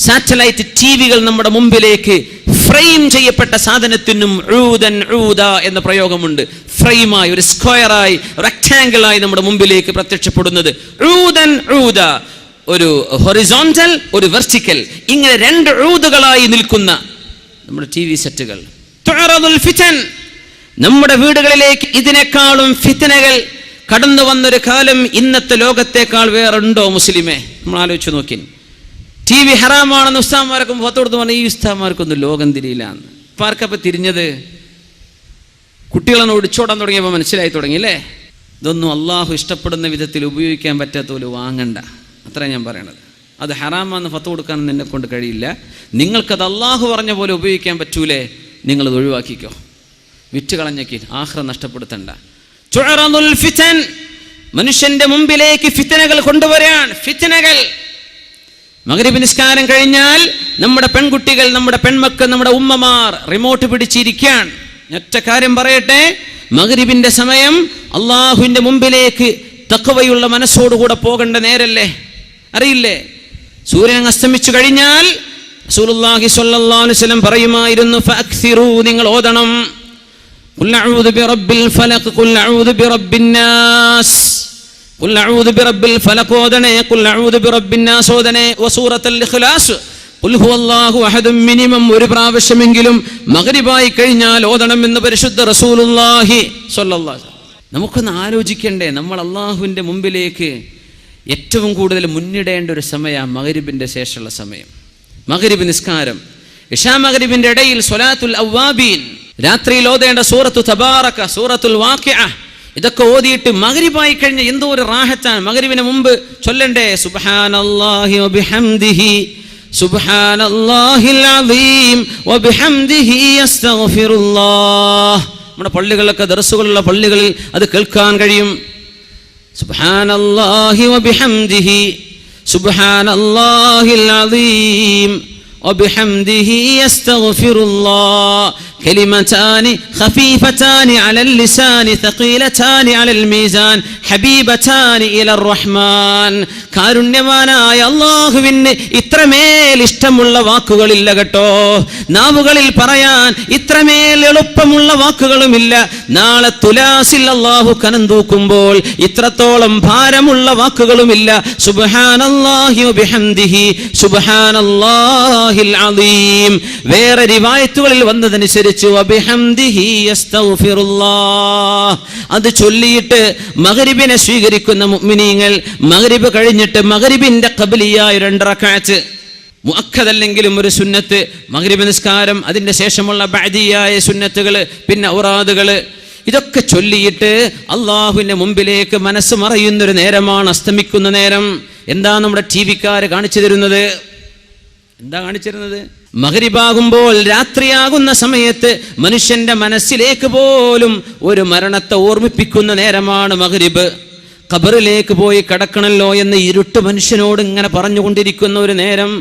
Satellite ടിവികൾ നമ്മുടെ മുമ്പിലേക്ക് frame ചെയ്യപ്പെട്ട സാധനത്തിനും ഊദൻ ഊദ എന്ന പ്രയോഗമുണ്ട്. ഫ്രെയിമായി, ഒരു സ്ക്വയറായി, റെക്ടാംഗിളായി നമ്മുടെ മുമ്പിലേക്ക് പ്രത്യക്ഷപ്പെടുന്നത് ഊദൻ ഊദ. ഒരു ഹൊറിസോണ്ടൽ, ഒരു വെർട്ടിക്കൽ, ഇങ്ങനെ രണ്ട് ഊദുകളായി നിൽക്കുന്ന നമ്മുടെ ടി വി സെറ്റുകൾ. നമ്മുടെ വീടുകളിലേക്ക് ഇതിനേക്കാളും ഫിത്നകൾ കടന്നു വന്നൊരു കാലം ഇന്നത്തെ ലോകത്തേക്കാൾ വേറുണ്ടോ മുസ്ലിമേ? നമ്മൾ ആലോചിച്ച് നോക്കി. ടി വി ഹറാമാണെന്ന് ഉസ്താദ്മാരൊക്കെ മുഖത്തോട് പറഞ്ഞാൽ ഈ ഉസ്താദ്മാർക്കൊന്നും ലോകം തിരിയില്ല എന്ന്. ഇപ്പം ആർക്കപ്പം തിരിഞ്ഞത്? കുട്ടികളെ ഒടിച്ചോടാൻ തുടങ്ങിയപ്പോൾ മനസ്സിലായി തുടങ്ങി അല്ലേ? ഇതൊന്നും അള്ളാഹു ഇഷ്ടപ്പെടുന്ന വിധത്തിൽ ഉപയോഗിക്കാൻ പറ്റാത്ത പോലെ വാങ്ങണ്ട, അത്ര ഞാൻ പറയണത്. അത് ഹറാമാണെന്ന് ഫത്വ കൊടുക്കാനൊന്നും എന്നെ കൊണ്ട് കഴിയില്ല. നിങ്ങൾക്കത് അള്ളാഹു പറഞ്ഞ പോലെ ഉപയോഗിക്കാൻ പറ്റൂലേ, നിങ്ങളത് ഒഴിവാക്കിക്കോ. വിറ്റ് കളഞ്ഞേക്ക്, ആഖിറ നഷ്ടപ്പെടുത്തണ്ട. മനുഷ്യന്റെ മുമ്പിലേക്ക് ഫിത്നകൾ കൊണ്ടുവരാൻ. ഫിത്നകൾ. മഗ്രിബ് നിസ്കാരം കഴിഞ്ഞാൽ നമ്മുടെ പെൺകുട്ടികൾ, നമ്മുടെ പെൺമക്കൾ, നമ്മുടെ ഉമ്മമാർ റിമോട്ട് പിടിച്ചിരിക്കാൻ. ഒറ്റ കാര്യം പറയട്ടെ, മഗ്രിബിന്റെ സമയം അള്ളാഹുവിന്റെ മുമ്പിലേക്ക് തഖ്വയുള്ള മനസ്സോടുകൂടെ പോകേണ്ട നേരല്ലേ? അറിയില്ലേ? സൂര്യൻ അസ്തമിച്ചു കഴിഞ്ഞാൽ റസൂലുള്ളാഹി സ്വല്ലല്ലാഹു അലൈഹി വസല്ലം പറയുമായിരുന്നു, ഫഅക്സിറൂ, നിങ്ങൾ ഓതണം, ഖുൽ അഊദു ബിറബ്ബിൽ ഫലഖ്, ഖുൽ അഊദു ബിറബ്ബിൻ നാസ്, ഖുൽ അഊദു ബിറബ്ബിൽ ഫലഖ് ഓതണേ, ഖുൽ അഊദു ബിറബ്ബിൻ നാസ് ഓതണേ, വസൂറത്തുൽ ഇഖ്ലാസ്, ഖുൽ ഹുവല്ലാഹു അഹദ് മിനിമം ഒരു പ്രാവശ്യമെങ്കിലും മഗ്രിബായി കഴിഞ്ഞാൽ ഓതണം എന്ന് പരിശുദ്ധ റസൂലുള്ളാഹി സ്വല്ലല്ലാഹു അലൈഹി വസല്ലം. നമുക്കൊന്ന് ആലോചിക്കണ്ടേ, നമ്മൾ അള്ളാഹുവിൻ്റെ മുമ്പിലേക്ക് ഏറ്റവും കൂടുതൽ മുന്നിടേണ്ട ഒരു സമയമാണ് മഗ്രിബിൻ്റെ ശേഷമുള്ള സമയം. മഗ്രിബ് നിസ്കാരം, ഇശാ മഗ്രിബിന്റെ ഇടയിൽ സ്വലാത്തുൽ അവ്വാബീൻ, രാത്രിയിൽ ഓതേണ്ട സൂറത്തു തബാറക, സൂറത്തുൽ വാഖിഅ, ഇതൊക്കെ ഓതിയിട്ട് മഗ്രിബായി കഴിഞ്ഞ എന്തോ ഒരു റാഹത്താണ്. മഗ്രിബിന് മുമ്പ് ചൊല്ലണ്ടേ സുബ്ഹാനല്ലാഹി വബിഹംദിഹി, സുബ്ഹാനല്ലാഹിൽ അസീം വബിഹംദിഹി അസ്തഗ്ഫിറുല്ലാഹ്. നമ്മുടെ പള്ളികളിലൊക്കെ ദർസുകളുള്ള പള്ളികളിൽ അത് കേൾക്കാൻ കഴിയും. സുബ്ഹാനല്ലാഹി വബിഹംദിഹി, സുബ്ഹാനല്ലാഹിൽ അസീം വബിഹംദിഹി അസ്തഗ്ഫിറുല്ലാഹ്. كلمتان خفيفتان على اللسان ثقيلتان على الميزان حبيبتان إلى الرحمن. കാരുണ്യവാനായ അല്ലാഹുവിന് ഇത്രമേൽ ഇഷ്ടമുള്ള വാക്കുകളില്ല കേട്ടോ. നാവുകളിൽ പറയാൻ ഇത്രമേൽ എളുപ്പമുള്ള വാക്കുകളുമില്ല. നാളെ തുലാസിൽ അല്ലാഹു കനം തൂക്കുമ്പോൾ ഇത്രത്തോളം ഭാരമുള്ള വാക്കുകളുമില്ല. സുബ്ഹാനല്ലാഹി വബിഹംദിഹി, സുബ്ഹാനല്ലാഹിൽ അസീം. വേറെ റിവായത്തുകളിൽ വന്നതനുസരിച്ച് അത് ചൊല്ലിയിട്ട് മഗ്രിബിനെ സ്വീകരിക്കുന്ന മുഅ്മിനീങ്ങൾ മഗ്രിബ് കഴിഞ്ഞിട്ട് മഗ്രിബിന്റെ ഖബ്ലിയായ 2 റക്അത്ത്, മുഅക്കദല്ലെങ്കിലും ഒരു സുന്നത്ത്, മഗ്രിബ് നിസ്കാരം, അതിന്റെ ശേഷമുള്ള ബഅദിയായ സുന്നത്തുകൾ, പിന്നെ ഔറാദുകൾ, ഇതൊക്കെ ചൊല്ലിയിട്ട് അള്ളാഹുവിന്റെ മുമ്പിലേക്ക് മനസ്സ് മറയുന്നൊരു നേരമാണ് അസ്തമിക്കുന്ന നേരം. എന്താ നമ്മുടെ ടി വിക്കാര് കാണിച്ചു തരുന്നത്? എന്താ കാണിച്ചിരുന്നത്? മഗ്രിബാകുമ്പോൾ, രാത്രിയാകുന്ന സമയത്ത് മനുഷ്യന്റെ മനസ്സിലേക്ക് പോലും ഒരു മരണത്തെ ഓർമ്മിപ്പിക്കുന്ന നേരമാണ് മഗ്രിബ്. ഖബറിലേക്ക് പോയി കടക്കണല്ലോ എന്ന് ഇരുട്ട് മനുഷ്യനോട് ഇങ്ങനെ പറഞ്ഞുകൊണ്ടിരിക്കുന്ന ഒരു നേരം.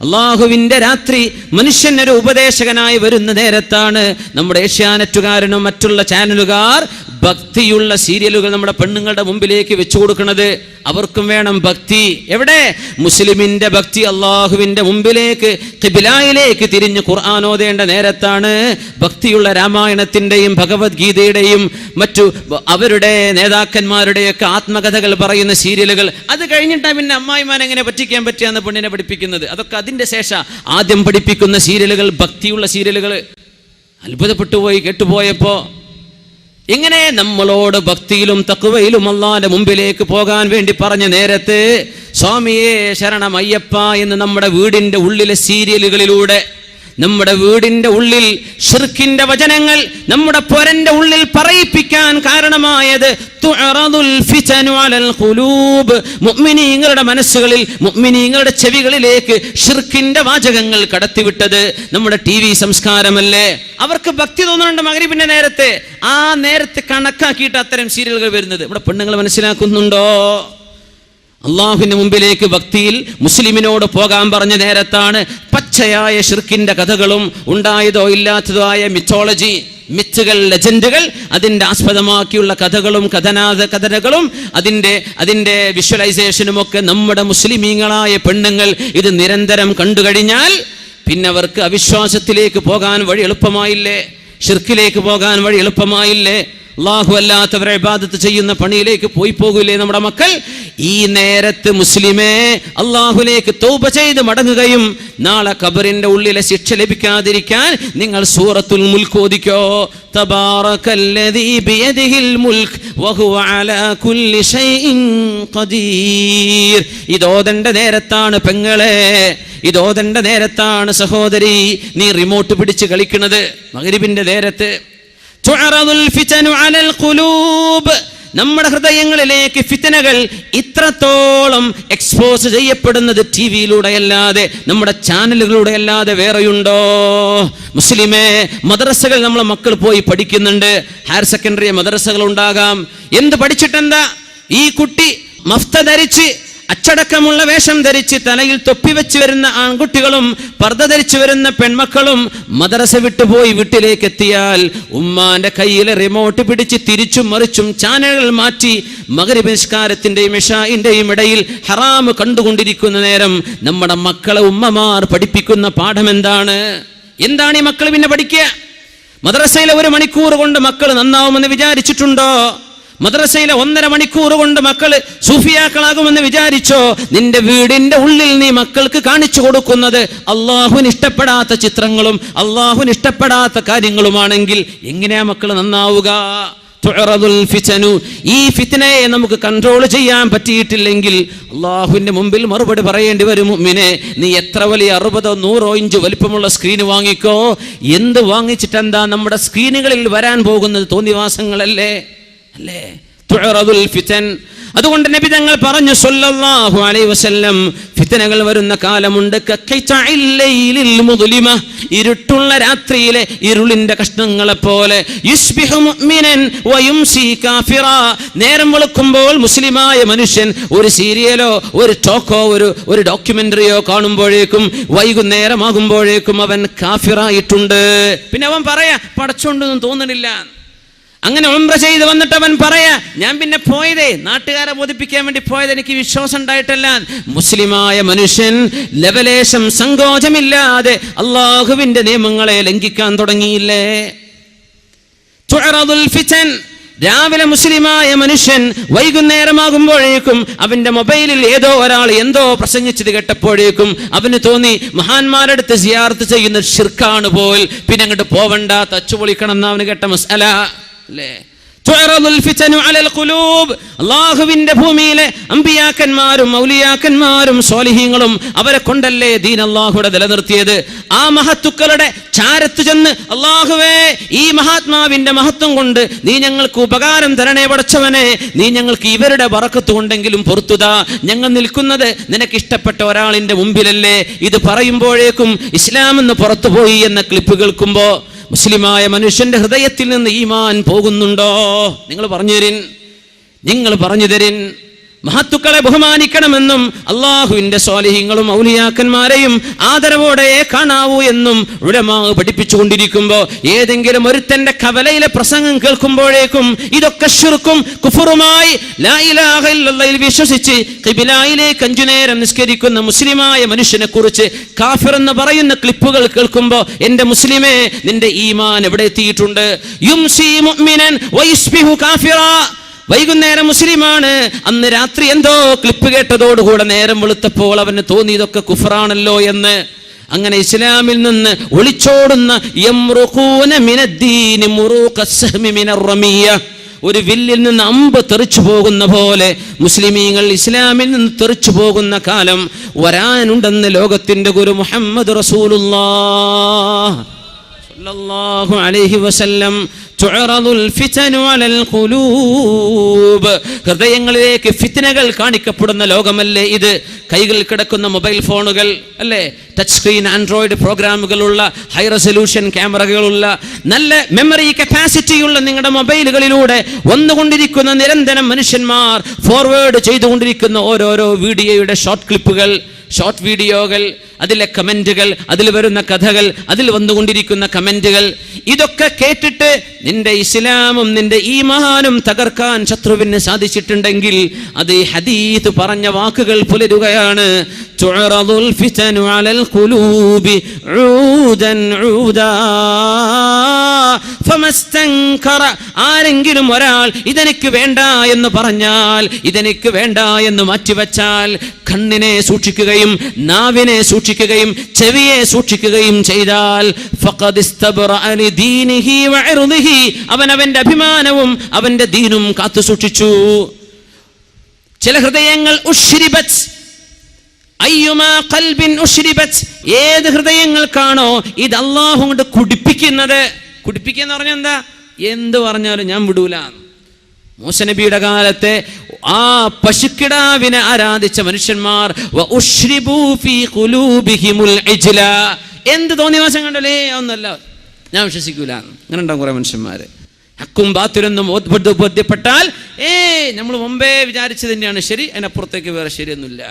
അള്ളാഹുവിന്റെ രാത്രി മനുഷ്യനൊരു ഉപദേശകനായി വരുന്ന നേരത്താണ് നമ്മുടെ ഏഷ്യാനെറ്റുകാരനും മറ്റുള്ള ചാനലുകാർ ഭക്തിയുള്ള സീരിയലുകൾ നമ്മുടെ പെണ്ണുങ്ങളുടെ മുമ്പിലേക്ക് വെച്ചു കൊടുക്കുന്നത്. അവർക്കും വേണം ഭക്തി. എവിടെ? മുസ്ലിമിന്റെ ഭക്തി അള്ളാഹുവിന്റെ മുമ്പിലേക്ക്, ഖിബ്ലയിലേക്ക് തിരിഞ്ഞ് ഖുർആൻ ഓതേണ്ട നേരത്താണ് ഭക്തിയുള്ള രാമായണത്തിന്റെയും ഭഗവത്ഗീതയുടെയും മറ്റു അവരുടെ നേതാക്കന്മാരുടെയൊക്കെ ആത്മകഥകൾ പറയുന്ന സീരിയലുകൾ. അത് കഴിഞ്ഞിട്ടാണ് പിന്നെ അമ്മായിമാൻ എങ്ങനെ പറ്റിക്കാൻ പറ്റിയാന്ന് പെണ്ണിനെ പഠിപ്പിക്കുന്നത്. അതൊക്കെ അതിന്റെ ശേഷം ആദ്യം പഠിപ്പിക്കുന്ന സീരിയലുകൾ ഭക്തിയുള്ള സീരിയലുകൾ. അത്ഭുതപ്പെട്ടു പോയി കേട്ടുപോയപ്പോ. ഇങ്ങനെ നമ്മളോട് ഭക്തിയിലും തഖ്വയിലും അല്ലാഹുവിന്റെ മുമ്പിലേക്ക് പോകാൻ വേണ്ടി പറഞ്ഞ നേരത്ത് സ്വാമിയേ ശരണം അയ്യപ്പ എന്ന് നമ്മുടെ വീടിന്റെ ഉള്ളിലെ സീരിയലുകളിലൂടെ, നമ്മുടെ വീടിന്റെ ഉള്ളിൽ ശിർക്കിന്റെ വചനങ്ങൾ നമ്മുടെ പൊരന്റെ ഉള്ളിൽ പറയിപ്പിക്കാൻ കാരണമായത് മുഅ്മിനീങ്ങളുടെ മനസ്സുകളിൽ, മുഅ്മിനീങ്ങളുടെ ചെവികളിലേക്ക് ശിർക്കിന്റെ വാചകങ്ങൾ കടത്തിവിട്ടത് നമ്മുടെ ടി വി സംസ്കാരമല്ലേ? അവർക്ക് ഭക്തി തോന്നുന്നുണ്ട് മഗ്രിബിന്റെ നേരത്തെ. ആ നേരത്തെ കണക്കാക്കിയിട്ട് അത്തരം സീരിയലുകൾ വരുന്നത്. നമ്മുടെ പെണ്ണുങ്ങൾ മനസ്സിലാക്കുന്നുണ്ടോ? അള്ളാഹുവിന്റെ മുമ്പിലേക്ക് ഭക്തിയിൽ മുസ്ലിമിനോട് പോകാൻ പറഞ്ഞ നേരത്താണ് പച്ചയായ ശിർക്കിന്റെ കഥകളും ഉണ്ടായതോ ഇല്ലാത്തതോ ആയ മിത്തോളജി മിത്തുകൾ, ലെജൻഡുകൾ, അതിൻ്റെ ആസ്പദമാക്കിയുള്ള കഥകളും കഥനകളും അതിൻ്റെ വിഷ്വലൈസേഷനും ഒക്കെ നമ്മുടെ മുസ്ലിമീങ്ങളായ പെണ്ണുങ്ങൾ ഇത് നിരന്തരം കണ്ടു കഴിഞ്ഞാൽ പിന്നെ അവർക്ക് അവിശ്വാസത്തിലേക്ക് പോകാൻ വഴി എളുപ്പമായില്ലേ? ഷിർക്കിലേക്ക് പോകാൻ വഴി എളുപ്പമായില്ലേ? അല്ലാഹു അല്ലാത്തവരെ ഇബാദത്ത് ചെയ്യുന്ന പണിയിലേക്ക് പോകൂലേ നമ്മുടെ മക്കൾ? ഈ നേരത്ത് മുസ്ലിമേ അല്ലാഹുവിലേക്ക് തൗബ ചെയ്ത് മടങ്ങുകയും നാളെ ഖബറിന്റെ ഉള്ളിലെ ശിക്ഷ ലഭിക്കാതിരിക്കാൻ നിങ്ങൾ സൂറത്തുൽ മുൽക്ക് ഓതിക്കോ. തബാറകല്ലദീ ബിയദിഹിൽ മുൽക്ക് വഹുവ അലാ കുല്ലി ഷൈഇൻ ഖദീർ. ഇതോദണ്ട നേരത്താണ് പെങ്ങളെ, ഇതോദണ്ട നേരത്താണ് സഹോദരി നീ റിമോട്ട് പിടിച്ച് കളിക്കുന്നത്. മഗ്രിബിന്റെ നേരത്ത് തുഅറദുൽ ഫിതനു അലൽ ഖുലൂബ്, നമ്മുടെ ഹൃദയങ്ങളിലേക്ക് ഫിത്തനകൾ ഇത്രത്തോളം എക്സ്പോസ് ചെയ്യപ്പെടുന്നത് ടി വിയിലൂടെയല്ലാതെ നമ്മുടെ ചാനലുകളിലൂടെ അല്ലാതെ വേറെയുണ്ടോ? മുസ്ലിമേ, മദ്രസകൾ നമ്മളെ മക്കൾ പോയി പഠിക്കുന്നുണ്ട്. ഹയർ സെക്കൻഡറി മദ്രസകൾ ഉണ്ടാകാം. എന്ത് പഠിച്ചിട്ടെന്താ? ഈ കുട്ടി മഫ്ത ധരിച്ച് അച്ചടക്കമുള്ള വേഷം ധരിച്ച് തലയിൽ തൊപ്പി വെച്ച് വരുന്ന ആൺകുട്ടികളും പർദ്ദ ധരിച്ചു വരുന്ന പെൺമക്കളും മദ്രസ വിട്ടുപോയി വീട്ടിലേക്ക് എത്തിയാൽ ഉമ്മാന്റെ കയ്യിലെ റിമോട്ട് പിടിച്ച് തിരിച്ചും മറിച്ചും ചാനലുകൾ മാറ്റി മഗ്രിബ് നിസ്കാരത്തിന്റെയും ഇശാഇന്റെയും ഇടയിൽ ഹറാം കണ്ടുകൊണ്ടിരിക്കുന്ന നേരം നമ്മുടെ മക്കളെ ഉമ്മമാർ പഠിപ്പിക്കുന്ന പാഠം എന്താണ്? ഈ മക്കൾ പിന്നെ പഠിക്കുക? മദ്രസയിലെ 1 മണിക്കൂർ കൊണ്ട് മക്കൾ നന്നാവുമെന്ന് വിചാരിച്ചിട്ടുണ്ടോ? മദ്രസയിലെ 1.5 മണിക്കൂർ കൊണ്ട് മക്കൾ സൂഫിയാക്കളാകുമെന്ന് വിചാരിച്ചോ? നിന്റെ വീടിന്റെ ഉള്ളിൽ നീ മക്കൾക്ക് കാണിച്ചു കൊടുക്കുന്നത് അള്ളാഹുവിന് ഇഷ്ടപ്പെടാത്ത ചിത്രങ്ങളും അള്ളാഹുവിന് ഇഷ്ടപ്പെടാത്ത കാര്യങ്ങളുമാണെങ്കിൽ എങ്ങനെയാ മക്കൾ നന്നാവുക? തുഅറദുൽ ഫിതനു, ഈ ഫിത്നയെ നമുക്ക് കൺട്രോൾ ചെയ്യാൻ പറ്റിയിട്ടില്ലെങ്കിൽ അള്ളാഹുവിന്റെ മുമ്പിൽ മറുപടി പറയേണ്ടി വരും. മുഅ്മിനെ, നീ എത്ര വലിയ 60 100 ഇഞ്ച് വലിപ്പമുള്ള സ്ക്രീൻ വാങ്ങിക്കോ, എന്ത് വാങ്ങിച്ചിട്ടെന്താ? നമ്മുടെ സ്ക്രീനുകളിൽ വരാൻ പോകുന്നത് തോന്നിവാസങ്ങളല്ലേ? അല്ലേ? തുഅറദുൽ ഫിതൻ. അതുകൊണ്ട് നബി തങ്ങൾ പറഞ്ഞു സല്ലല്ലാഹു അലൈഹി വസല്ലം, ഫിത്നകൾ വരുന്ന കാലമുണ്ട്. കഖൈതഇൽ ലൈലിൽ മുദ്ലിമ, ഇരുട്ടുള്ള രാത്രിയിലെ ഇരുളിന്റെ കഷ്ണങ്ങളെ പോലെ. യുസ്ബിഹു മുഅ്മിനൻ വയുംസി കാഫിറ, നേരം വെളുക്കുമ്പോൾ മുസ്ലിമായ മനുഷ്യൻ ഒരു സീരിയലോ ഒരു ടോക്കോ ഒരു ഡോക്യുമെന്ററിയോ കാണുമ്പോഴേക്കും വൈകുന്നേരമാകുമ്പോഴേക്കും അവൻ കാഫിറായിട്ടുണ്ട്. പിന്നെ അവൻ പറയാ പടച്ചോണ്ടൊന്നും തോന്നണില്ല. അങ്ങനെ ഉംറ ചെയ്ത് വന്നിട്ട് അവൻ പറയാ, ഞാൻ പിന്നെ പോയതേ നാട്ടുകാരെ ബോധിപ്പിക്കാൻ വേണ്ടി പോയത്, എനിക്ക് വിശ്വാസം ഉണ്ടായിട്ടല്ല. മുസ്ലിമായ മനുഷ്യൻ ലവലേശം സങ്കോചമില്ലാതെ അള്ളാഹുവിന്റെ നിയമങ്ങളെ ലംഘിക്കാൻ തുടങ്ങിയില്ലേ? തുഅറദുൽ ഫിതൻ, രാവിലെ മുസ്ലിമായ മനുഷ്യൻ വൈകുന്നേരമാകുമ്പോഴേക്കും അവന്റെ മൊബൈലിൽ ഏതോ ഒരാൾ എന്തോ പ്രസംഗിച്ചത് കേട്ടപ്പോഴേക്കും അവന് തോന്നി മഹാന്മാരെടുത്ത് സിയാറത്ത് ചെയ്യുന്ന ഷിർക്കാണ് പോൽ, പിന്നെ അങ്ങോട്ട് പോവണ്ട, തച്ചു പൊളിക്കണം എന്ന് അവന് കേട്ട മസ്അല അല്ലേ? തുഅറദുൽ ഫിതനു അലൽ ഖുലൂബ്, അല്ലാഹുവിന്റെ ഭൂമിയിലെ അമ്പിയാക്കന്മാരും ഔലിയാക്കന്മാരും സ്വാലിഹീങ്ങളും അവരെ കൊണ്ടല്ലേ ദീൻ അല്ലാഹുവിടെ നിലനിർത്തിയത്. ആ മഹത്തുക്കളുടെ ചാരത്ത് ചെന്ന് അല്ലാഹുവേ, ഈ മഹാത്മാവിന്റെ മഹത്വം കൊണ്ട് നീ ഞങ്ങൾക്ക് ഉപകാരം തരണേ പടച്ചവനെ, നീ ഞങ്ങൾക്ക് ഇവരുടെ ബറക്കത്ത് കൊണ്ടെങ്കിലും പൊറുത്തുതാ. ഞങ്ങൾ നിൽക്കുന്നത് നിനക്ക് ഇഷ്ടപ്പെട്ട ഒരാളിന്റെ മുമ്പിലല്ലേ. ഇത് പറയുമ്പോഴേക്കും ഇസ്ലാം എന്ന് പുറത്തുപോയി എന്ന ക്ലിപ്പ് കേൾക്കുമ്പോ മുസ്ലിമായ മനുഷ്യന്റെ ഹൃദയത്തിൽ നിന്ന് ഈമാൻ പോകുന്നുണ്ടോ? നിങ്ങൾ പറഞ്ഞു തരിൻ. മഹത്തുക്കളെ ബഹുമാനിക്കണമെന്നും അള്ളാഹുവിന്റെ സ്വാലിഹീങ്ങളും ഔലിയാക്കന്മാരെയും ആദരവോടെ കാണാവൂ എന്നും ഉലമാ പഠിപ്പിച്ചുകൊണ്ടിരിക്കുമ്പോ ഏതെങ്കിലും ഒരുത്തന്റെ കവലയിലെ പ്രസംഗം കേൾക്കുമ്പോഴേക്കും ഇതൊക്കെ ശിർക്കും കുഫറുമായി ലാ ഇലാഹ ഇല്ലല്ലാഹ് വിശ്വസിച്ച് ഖിബിലയിലേക്ക് 5 നേരം നിസ്കരിക്കുന്ന മുസ്ലിമായ മനുഷ്യനെ കുറിച്ച് കാഫിർ എന്ന് പറയുന്ന ക്ലിപ്പുകൾ കേൾക്കുമ്പോ എന്റെ മുസ്ലിമേ, നിന്റെ ഈമാൻ എവിടെ എത്തിയിട്ടുണ്ട്? യുംസി മുഅ്മിനൻ വയസ്ബിഹു കാഫിറ, വൈകുന്നേരം മുസ്ലിമാണ്, അന്ന് രാത്രി എന്തോ ക്ലിപ്പ് കേട്ടതോടുകൂടെ നേരം വെളുത്തപ്പോൾ അവന് തോന്നി ഇതൊക്കെ കുഫറാണല്ലോ എന്ന്. അങ്ങനെ ഇസ്ലാമിൽ നിന്ന് ഒളിച്ചോടുന്ന യംറുഖൂന മിനദ്ദീനി മുറൂഖസ്സഹ്മി മിനർറമിയ, ഒരു വില്ലിൽ നിന്ന് അമ്പ് തെറിച്ചു പോകുന്ന പോലെ മുസ്ലിമീങ്ങൾ ഇസ്ലാമിൽ നിന്ന് തെറിച്ചു പോകുന്ന കാലം വരാനുണ്ടെന്ന് ലോകത്തിന്റെ ഗുരു മുഹമ്മദ് റസൂലുള്ളാഹ് സല്ലല്ലാഹു അലൈഹി വസല്ലം. തുഅറദുൽ ഫിതനു അലൽ ഖുലൂബ്, ഹൃദയങ്ങളിലേക്ക് ഫിത്നകൾ കാണിക്കപ്പെടുന്ന ലോകമല്ലേ ഇത്? കൈകളിൽ കിടക്കുന്ന മൊബൈൽ ഫോണുകൾ അല്ലേ, ടച്ച് സ്ക്രീൻ ആൻഡ്രോയിഡ് പ്രോഗ്രാമുകളുള്ള ഹൈ റെസൊല്യൂഷൻ ക്യാമറകളുള്ള നല്ല മെമ്മറി കപ്പാസിറ്റിയുള്ള നിങ്ങളുടെ മൊബൈലുകളിലൂടെ വന്നുകൊണ്ടിരിക്കുന്ന നിരന്തരം മനുഷ്യന്മാർ ഫോർവേഡ് ചെയ്തുകൊണ്ടിരിക്കുന്ന ഓരോരോ വീഡിയോയുടെ ഷോർട്ട് ക്ലിപ്പുകൾ, ഷോർട്ട് വീഡിയോകൾ, അതിലെ കമന്റുകൾ, അതിൽ വരുന്ന കഥകൾ, അതിൽ വന്നുകൊണ്ടിരിക്കുന്ന കമന്റുകൾ, ഇതൊക്കെ കേട്ടിട്ട് നിന്റെ ഇസ്ലാമും നിന്റെ ഈമാനും തകർക്കാൻ ശത്രുവിന് സാധിച്ചിട്ടുണ്ടെങ്കിൽ അത് ഈ ഹദീസ് പറഞ്ഞ വാക്കുകൾ പുലരുകയാണ്. തുഅറദുൽ ഫിതനു അലൽ ഖുലൂബി ഊദൻ ഊദാ ഫമസ്തൻകറ. ആരെങ്കിലും ഒരാൾ ഇതെനിക്ക് വേണ്ട എന്ന് പറഞ്ഞാൽ, ഇതെനിക്ക് വേണ്ട എന്ന് മാറ്റിവെച്ചാൽ, കണ്ണിനെ സൂക്ഷിക്കുകയും നാവിനെ സൂക്ഷിക്കുകയും ചെവിയെ സൂക്ഷിക്കുകയും ചെയ്താൽ ഫഖദ് ഇസ്തബ്റഅ ലിദീനിഹി വഇർദിഹി, അവൻ അവന്റെ അഭിമാനവും അവന്റെ ദീനും കാത്തു സൂക്ഷിച്ചു. ചില ഹൃദയങ്ങൾ ഉശ്രിബത്, അയ്യുമാ ഖൽബിൻ ഉശ്രിബത്, ഏത് ഹൃദയങ്ങൾക്കാണോ ഇത് അല്ലാഹു കൊണ്ട് കുടിപ്പിക്കുന്നത്. കുടിപ്പിക്കുക എന്ന് പറഞ്ഞാൽ എന്താ? എന്ത് പറഞ്ഞാലും ഞാൻ വിടൂല. മൂസ നബിയുടെ കാലത്തെ ആ പശുക്കിടാവിനെ ആരാധിച്ച മനുഷ്യന്മാർ എന്ത് തോന്നിവാസം കണ്ടല്ലേ ഒന്നല്ല, ഞാൻ വിശ്വസിക്കൂല. അങ്ങനെ ഉണ്ടാവും കുറെ മനുഷ്യന്മാര്. ഹക്കും ബാത്തിലൊന്നും ബോധ്യപ്പെട്ടാൽ നമ്മൾ മുമ്പേ വിചാരിച്ചത് തന്നെയാണ് ശരി, അതിനപ്പുറത്തേക്ക് വേറെ ശരിയൊന്നുമില്ല.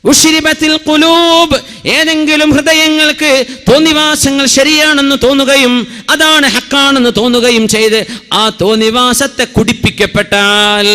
ഉശ്രിബത്തിൽ ഖുലൂബ്, ഏതെങ്കിലും ഹൃദയങ്ങൾക്ക് തോന്നിവാസങ്ങൾ ശരിയാണെന്ന് തോന്നുകയും അതാണ് ഹക്കാണെന്ന് തോന്നുകയും ചെയ്ത് ആ തോന്നിവാസത്തെ കുടിപ്പിക്കപ്പെട്ടാൽ